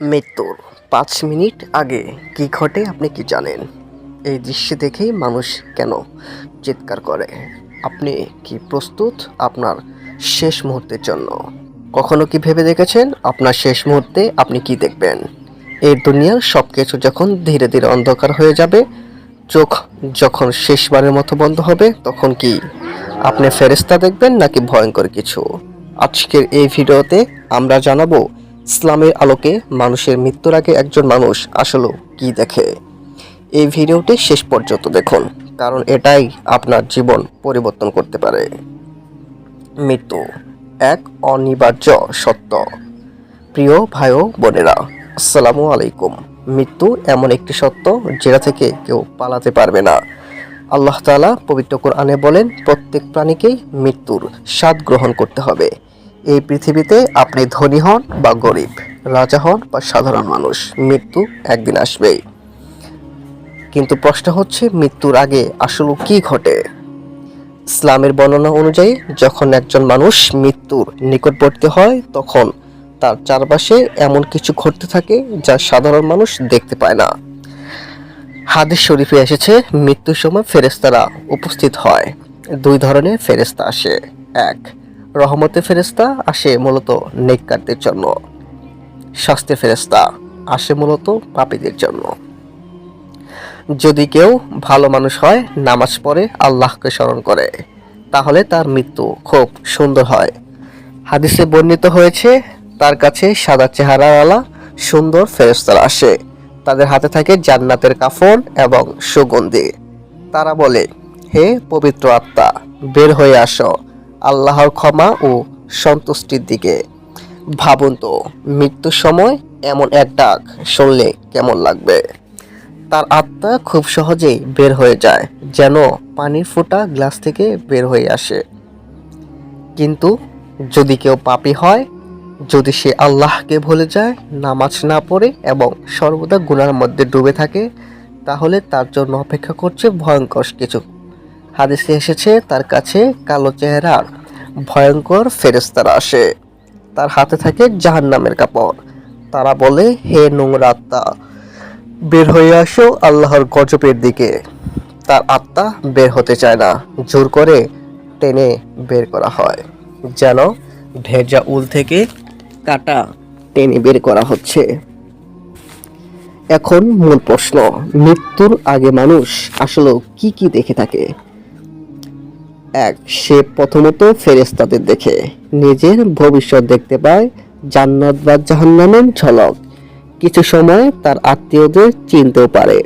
মৃত্যুর ৫ মিনিট আগে কী ঘটে আপনি কি জানেন? এই দৃশ্য দেখেই মানুষ কেন চিৎকার করে? আপনি কি প্রস্তুত আপনার শেষ মুহূর্তের জন্য? কখনো কি ভেবে দেখেছেন আপনার শেষ মুহূর্তে আপনি কি দেখবেন? এই দুনিয়ার সব কিছু যখন ধীরে ধীরে অন্ধকার হয়ে যাবে, চোখ যখন শেষবারের মতো বন্ধ হবে, তখন কি আপনি ফেরেশতা দেখবেন নাকি ভয়ঙ্কর কিছু? আজকের এই ভিডিওতে আমরা জানাবো ইসলামের আলোকে মানুষের মৃত্যুর আগে একজন মানুষ আসলে কি দেখে। এই ভিডিওটি শেষ পর্যন্ত দেখুন, কারণ এটাই আপনার জীবন পরিবর্তন করতে পারে। মৃত্যু এক অনিবার্য সত্য। প্রিয় ভাই ও বোনেরা, আসসালামু আলাইকুম। মৃত্যু এমন একটি সত্য যেটা থেকে কেউ পালাতে পারবে না। আল্লাহ তাআলা পবিত্র কোরআনে বলেন, প্রত্যেক প্রাণীকেই মৃত্যুর স্বাদ গ্রহণ করতে হবে। এই পৃথিবীতে আপনি ধনী হন বা গরিব, রাজা হন বা সাধারণ মানুষ, মৃত্যু একদিন আসবেই। কিন্তু প্রশ্ন হচ্ছে, মৃত্যুর আগে আসলে কি ঘটে? ইসলামের বর্ণনা অনুযায়ী যখন একজন মানুষ মৃত্যুর নিকটবর্তী হয়, তখন তার চারপাশে এমন কিছু ঘটতে থাকে যা সাধারণ মানুষ দেখতে পায় না। হাদিস শরীফে এসেছে, মৃত্যুর সময় ফেরেশতারা উপস্থিত হয়। দুই ধরনের ফেরেশতা আসে। এক, রহমতের ফেরেশতা আসে মূলত নেককারদের জন্য। শাস্তির ফেরেশতা আসে মূলত পাপীদের জন্য। যদি কেউ ভালো মানুষ হয়, নামাজ পড়ে, আল্লাহকে স্মরণ করে, তাহলে তার মৃত্যু খুব সুন্দর হয়। হাদিসে বর্ণিত হয়েছে, তার কাছে সাদা চেহারাওয়ালা সুন্দর ফেরেশতারা আসে। তাদের হাতে থাকে জান্নাতের কাফন এবং সুগন্ধি। তারা বলে, হে পবিত্র আত্মা, বের হয়ে আসো আল্লাহর ক্ষমা ও সন্তুষ্টির দিকে। ভাবুন তো, মৃত্যুর সময় এমন এক ডাক শুনলে কেমন লাগবে? তার আত্মা খুব সহজেই বের হয়ে যায়, যেন পানির ফোঁটা গ্লাস থেকে বের হয়ে আসে। কিন্তু যদি কেউ পাপী হয়, যদি সে আল্লাহকে ভুলে যায়, নামাজ না পড়ে এবং সর্বদা গুনার মধ্যে ডুবে থাকে, তাহলে তার জন্য অপেক্ষা করছে ভয়ঙ্কর কিছু। হাদিসে এসেছে, তার কাছে কালো চেহারার ভয়ঙ্কর ফেরেশতারা আসে। তার হাতে থাকে জাহান্নামের কাপড়। তারা বলে, হে নোংরা আত্মা, বের হয়ে আসো আল্লাহর গজবের দিকে। তার আত্মা বের হতে চায় না, জোর করে টেনে বের করা হয়, যেন ভেজা উল থেকে কাটা টেনে বের করা হচ্ছে। এখন মূল প্রশ্ন, মৃত্যুর আগে মানুষ আসলে কি কি দেখে থাকে? এক, সে প্রথমত ফেরেশতাদের দেখে, নিজের ভবিষ্যৎ দেখতে পায়, জান্নাত বা জাহান্নামের ঝলক। কিছু সময় তার আত্মীয়দের চিনতেও পারে।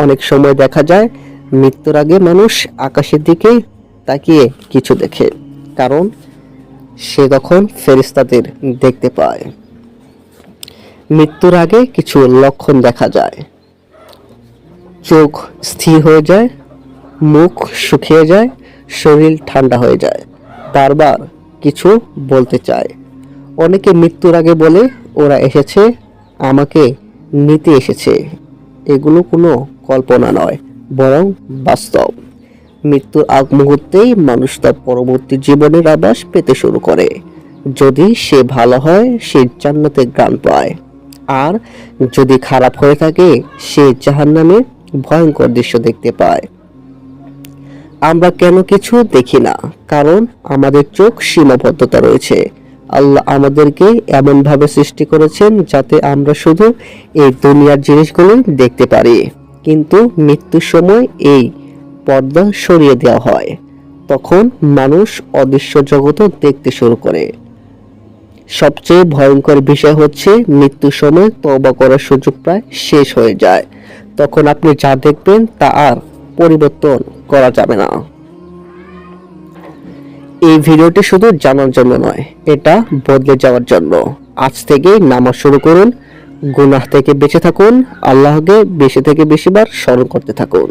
অনেক সময় দেখা যায় মৃত্যুর আগে মানুষ আকাশের দিকে তাকিয়ে কিছু দেখে, কারণ সে তখন ফেরেশতাদের দেখতে পায়। মৃত্যুর আগে কিছু লক্ষণ দেখা যায়। চোখ স্থির হয়ে যায়, মুখ শুকিয়ে যায়, শরীর ঠান্ডা হয়ে যায়, বারবার কিছু বলতে চায়। অনেকে মৃত্যুর আগে বলে, ওরা এসেছে, আমাকে নিতে এসেছে। এগুলো কোনো কল্পনা নয়, বরং বাস্তব। মৃত্যুর আগ মুহূর্তেই মানুষ তার পরবর্তী জীবনের আভাস পেতে শুরু করে। যদি সে ভালো হয়, সে জান্নাতের ঘ্রাণ পায়, আর যদি খারাপ হয়ে থাকে, সে জাহান্নামের ভয়ঙ্কর দৃশ্য দেখতে পায়। আমরা কেন কিছু দেখি না? কারণ আমাদের চোখ সীমাবদ্ধতা রয়েছে। আল্লাহ আমাদেরকে এমনভাবে সৃষ্টি করেছেন যাতে আমরা শুধু এই দুনিয়ার জিনিসগুলো দেখতে পারি। কিন্তু মৃত্যুর সময় এই পর্দা সরিয়ে দেওয়া হয়। তখন মানুষ অদৃশ্য জগৎও দেখতে শুরু করে। সবচেয়ে ভয়ঙ্কর বিষয় হচ্ছে, মৃত্যুর সময় তওবা করার সুযোগ প্রায় শেষ হয়ে যায়। তখন আপনি যা দেখবেন তা আর পরিবর্তন করা যাবে না। এই ভিডিওটি শুধু জানার জন্য নয়, এটা বদলে যাওয়ার জন্য। আজ থেকেই নামাজ শুরু করুন, গুনাহ থেকে বেঁচে থাকুন, আল্লাহকে বেশি থেকে বেশিবার স্মরণ করতে থাকুন।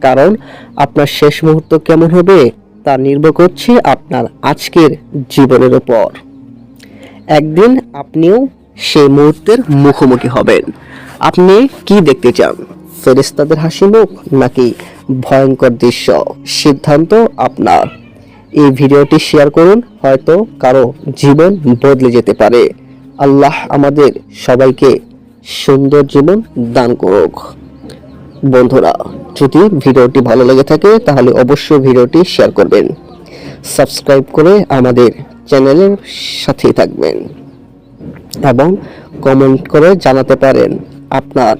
কারণ আপনার শেষ মুহূর্ত কেমন হবে তা নির্ভর করছে আপনার আজকের জীবনের উপর। একদিন আপনিও সেই মুহূর্তের মুখোমুখি হবেন। আপনি কি দেখতে চান? ফেরেশতাদের হাসি মুখ নাকি ভয়ঙ্কর দৃশ্য? সিদ্ধান্ত আপনার। এই ভিডিওটি শেয়ার করুন, হয়তো কারো জীবন বদলে যেতে পারে। আল্লাহ আমাদের সবাইকে সুন্দর জীবন দান করুক। বন্ধুরা, যদি ভিডিওটি ভালো লেগে থাকে তাহলে অবশ্যই ভিডিওটি শেয়ার করবেন, সাবস্ক্রাইব করে আমাদের চ্যানেলের সাথেই থাকবেন এবং কমেন্ট করে জানাতে পারেন আপনার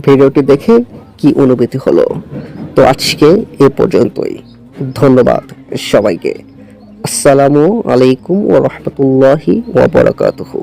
ভিডিওটি দেখে কি অনুভূতি হলো। তো আজকে এ পর্যন্তই। ধন্যবাদ সবাইকে। আসসালামু আলাইকুম ওয়া রাহমাতুল্লাহি ওয়া বারাকাতুহু।